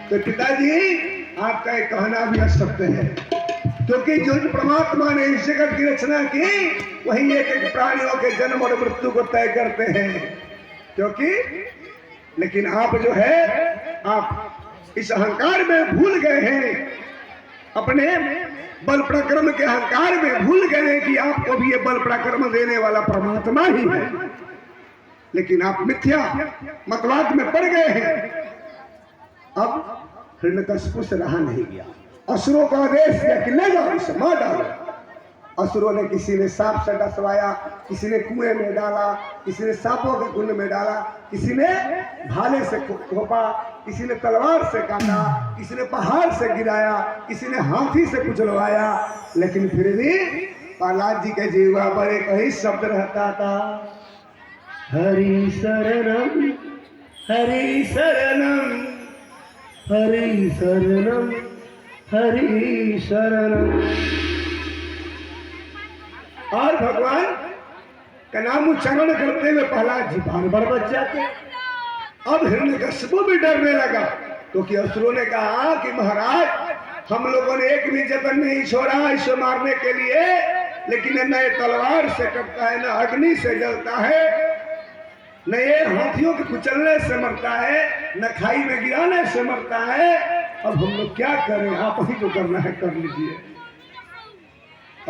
तो पिताजी आपका एक कहना भी रख सकते हैं, क्योंकि जो परमात्मा ने इस जगत की रचना की वही एक एक प्राणियों के जन्म और मृत्यु को तय करते हैं। क्योंकि लेकिन आप जो है आप इस अहंकार में भूल गए हैं, अपने बल पराक्रम के अहंकार में भूल गए हैं कि आपको भी ये बल पराक्रम देने वाला परमात्मा ही है। लेकिन आप मिथ्या मतवाद में पड़ गए हैं। अब हिरण्यकशिपु से रहा नहीं गया, असुरों का आदेश दिया कि ले जाओ इसे मार डालो। असुरों ने किसी ने सांप से डसवाया, किसी ने कुएं में डाला, किसी ने सांपों के कुंड में डाला, किसी ने भाले से घोंपा, किसी ने तलवार से काटा, किसी ने पहाड़ से गिराया, किसी ने हाथी से कुचलवाया। लेकिन फिर भी प्रहलाद जी के जीवा पर एक ही शब्द रहता था, हरि शरणम हरि शरणम हरि शरणम हरि शरणम। और भगवान का नाम उच्चारण करते हुए प्रहलाद जी बार बार बच जाते। अब हिरण्यकशिपु भी डरने लगा, क्योंकि असुरों ने कहा कि महाराज हम लोगों ने एक भी जतन नहीं छोड़ा इसे मारने के लिए, लेकिन न ये तलवार से कटता है, न अग्नि से जलता है, न ये हाथियों के कुचलने से मरता है, न खाई में गिराने से मरता है। अब हम लोग क्या करें, आप ही जो करना है कर लीजिए।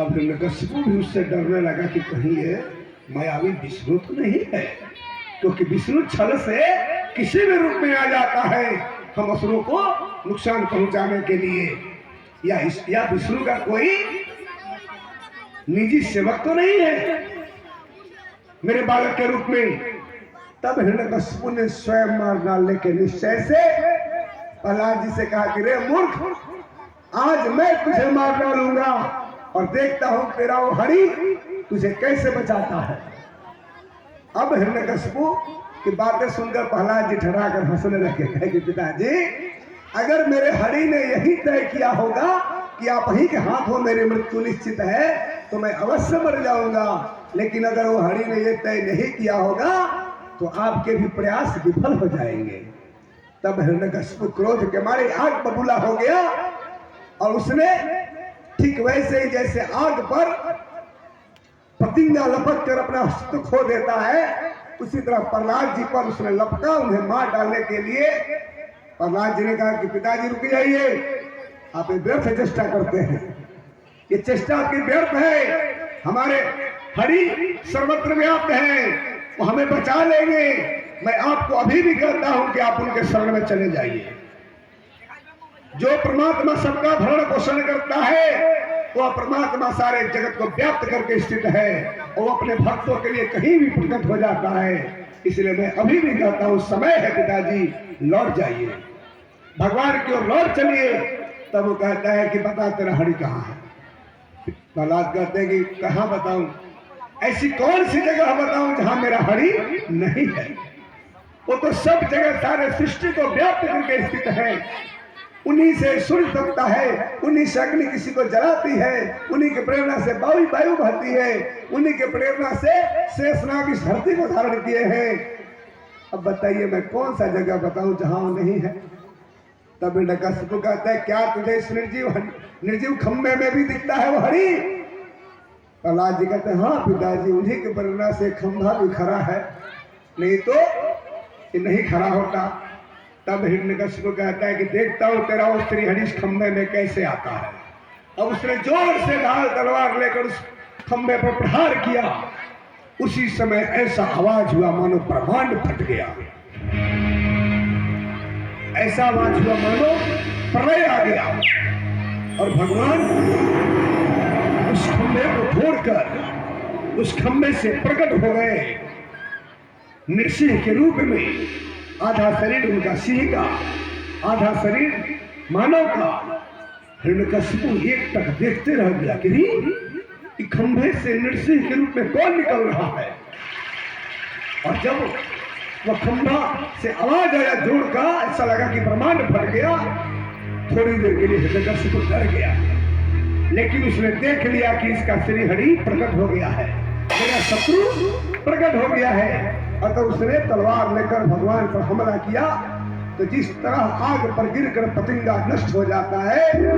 अब हिरण्यकशिपु भी उससे डरने लगा कि कहीं ये मायावी विष्णु तो नहीं है, क्योंकि विष्णु छल से किसी भी रूप में आ जाता है हम असुरों को नुकसान पहुंचाने के लिए। या विष्णु का कोई निजी सेवक तो नहीं है मेरे बालक के रूप में। तब हिरण्यकशिपु ने स्वयं मार डालने के निश्चय से प्रहलाद जी से कहा कि रे मूर्ख, आज मैं तुझे मार डालूंगा और देखता हूं तेरा वो हरि तुझे कैसे बचाता है। अब हिरण्यकशिपु की बातें सुनकर प्रहलाद जी ठहरा कर हंसने लगे, कहे कि पिताजी अगर मेरे हरि ने यही तय किया होगा कि आप ही के हाथों मेरी मृत्यु निश्चित है तो मैं अवश्य मर जाऊंगा। लेकिन अगर वो हरि ने यह तय नहीं किया होगा तो आपके भी प्रयास विफल हो जाएंगे। तब हिरण्यकशिपु क्रोध के मारे आग बबूला हो गया और उसने ठीक वैसे ही जैसे आग पर प्रतिज्ञा लपक कर अपना हस्त खो देता है, उसी तरह प्रहलाद जी पर उसने लपका उन्हें मार डालने के लिए। प्रहलाद जी ने कहा कि पिताजी रुक जाइए, आप व्यर्थ चेष्टा करते हैं, ये चेष्टा आपकी व्यर्थ है। हमारे हरि सर्वत्र व्याप्त है, वो हमें बचा लेंगे। मैं आपको अभी भी कहता हूं कि आप उनके शरण में चले जाइए। जो परमात्मा सबका भरण पोषण करता है वो परमात्मा सारे जगत को व्याप्त करके स्थित है और वो अपने भक्तों के लिए कहीं भी प्रकट हो जाता है। इसलिए मैं अभी भी कहता हूं समय है पिताजी, लौट जाइए, भगवान की ओर लौट चलिए। तब वो कहता है कि बता तेरा हरि कहाँ है। प्रहलाद कहते हैं कि कहाँ बताऊं, ऐसी कौन सी जगह बताऊं जहां मेरा हरि नहीं है। वो तो सब जगह सारे सृष्टि को व्याप्त करके स्थित है। उन्हीं से सूर्य तपता है, उन्हीं से अग्नि किसी को जलाती है, उन्हीं के प्रेरणा से वायु बहती है, उन्हीं के प्रेरणा से शेषनाग इस धरती को धारण किए हैं। अब बताइए मैं कौन सा जगह बताऊं जहां वो नहीं है। तब हिरण्यकशिपु कहता है क्या तुझे इस निर्जीव खंबे में भी दिखता है वो हरि। प्रहलाद जी कहते हैं हाँ पिताजी, उन्हीं के प्रेरणा से खंभा भी खड़ा है, नहीं तो ये नहीं खड़ा होता। तब हिरण्यकशिपु कहता है कि देखता हूँ तेरा वो श्रीहरि इस खंभे में कैसे आता है। अब उसने जोर से ढाल तलवार लेकर उस खंभे पर प्रहार किया। उसी समय ऐसा आवाज हुआ मानो ब्रह्मांड फट गया, ऐसा आवाज हुआ मानो प्रलय आ गया। और भगवान उस खंभे को तोड़कर उस खंभे से प्रकट हो गए नृसिंह के रूप में। आधा शरीर उनका सिंह का, आधा शरीर मानव का। हिरण्यकशिपु एक तक देखते रह गया कि खंभे से नृसिंह के रूप में कौन निकल रहा है। और जब वह खंभा से आवाज आया जोर का, ऐसा लगा कि ब्रह्मांड फट गया। थोड़ी देर के लिए हिरण्यकशिपु डर गया, लेकिन उसने देख लिया कि इसका श्रीहरि प्रकट हो गया है, मेरा शत्रु प्रकट हो गया है। और तो उसने तलवार लेकर भगवान पर हमला किया। तो जिस तरह आग पर गिरकर पतंगा नष्ट हो जाता है,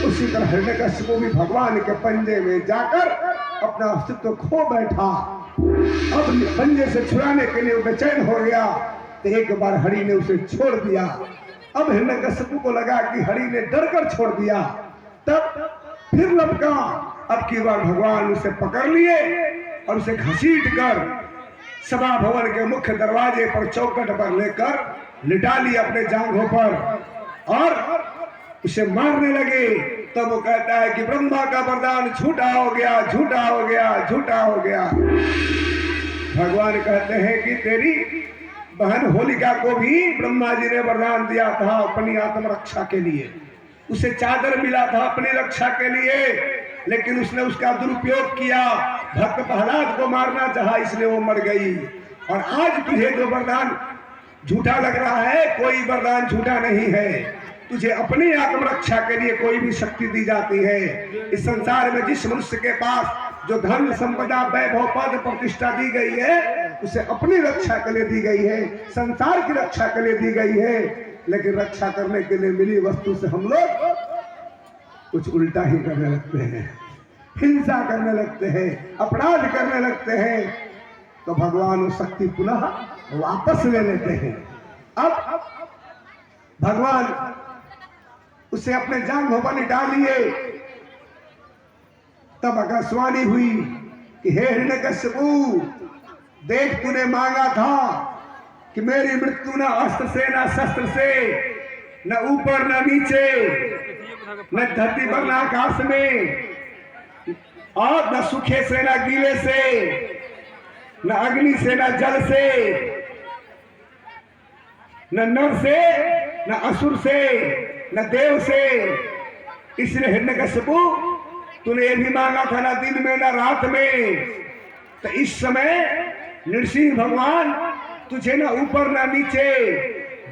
उसी तरह हिरण्यकशिपु भी भगवान के पंजे में जाकर अपना अस्तित्व खो बैठा। अब पंजे से छुड़ाने के लिए बेचैन हो गया, तो एक बार हरि ने उसे छोड़ दिया। अब हिरण्यकशिपु को लगा कि हरि ने डरकर छोड़ दिया, तब फिर लपका। अब की बार भगवान उसे पकड़ लिए और उसे घसीट कर सभा भवन के मुख्य दरवाजे पर चौखट पर लेकर लिटा लिया अपने जांघों पर और उसे मारने लगे। तब वो कहता है कि ब्रह्मा का वरदान झूठा हो गया, झूठा हो गया, झूठा हो गया। भगवान कहते हैं कि तेरी बहन होलिका को भी ब्रह्मा जी ने वरदान दिया था अपनी आत्मरक्षा के लिए, उसे चादर मिला था अपनी रक्षा के लिए, लेकिन उसने उसका दुरुपयोग किया। भक्त प्रहलाद को मारना चाहा, इसलिए वो मर गई। और आज तुझे जो वरदान झूठा लग रहा है, कोई वरदान झूठा नहीं है। तुझे अपनी आत्मरक्षा के लिए कोई भी शक्ति दी जाती है। इस संसार में जिस मनुष्य के पास जो धन संपदा वैभव पद प्रतिष्ठा दी गई है, उसे अपनी रक्षा के लिए दी गई है, संसार की रक्षा के लिए दी गई है। लेकिन रक्षा करने के लिए मिली वस्तु से हम लोग कुछ उल्टा ही करने लगते हैं, हिंसा करने लगते हैं, अपराध करने लगते हैं। तो भगवान वो शक्ति पुनः वापस ले लेते हैं। अब भगवान उसे अपने जांघों पर लिटा लिए। तब आकाशवाणी हुई कि हे हिरण्यकशिपु, देख तूने मांगा था कि मेरी मृत्यु न अस्त्र से, न शस्त्र से, न ऊपर न नीचे, न धरती पर न आकाश में, और न सूखे से न गीले से, न अग्नि से न जल से, न नर से न असुर से, न देव से। इसलिए हिरण्यकशिपु तूने ये भी मांगा था ना दिन में न रात में। तो इस समय नृसिंह भगवान तुझे न ऊपर न नीचे,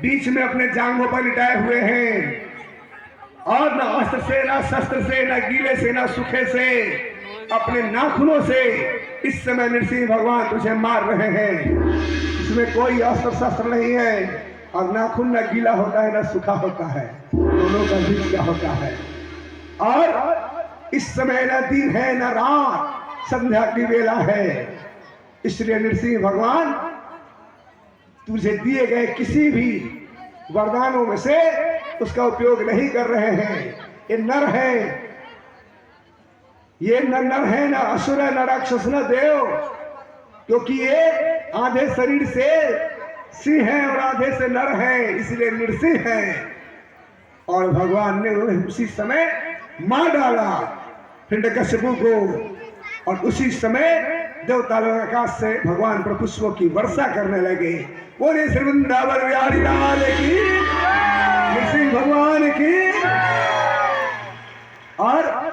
बीच में अपने जांघों पर लिटाए हुए हैं, और न अस्त्र से, न शस्त्र से, न गीले से, न सूखे से, अपने नाखूनों से इस समय नृसिंह भगवान तुझे मार रहे हैं। इसमें कोई अस्त्र शस्त्र नहीं है, और नाखून न गीला होता है न सूखा होता है, दोनों का बीच का होता है। और इस समय न दिन है न रात, संध्या की वेला है। इसलिए नृसिंह भगवान तुझे दिए गए किसी भी वरदानों में से उसका उपयोग नहीं कर रहे हैं। ये नर है, ये न नर है, न असुर है, न राक्षस, न देव, क्योंकि ये आधे शरीर से सिंह है और आधे से नर है, इसलिए नृसिंह है। और भगवान ने उसी समय मार डाला हिरण्यकशिपु को, और उसी समय देवता लोग आकाश से भगवान पर पुष्पों की वर्षा करने लगे। बोले श्री वृंदावन बिहारी लाल की, नृसिंह भगवान की। और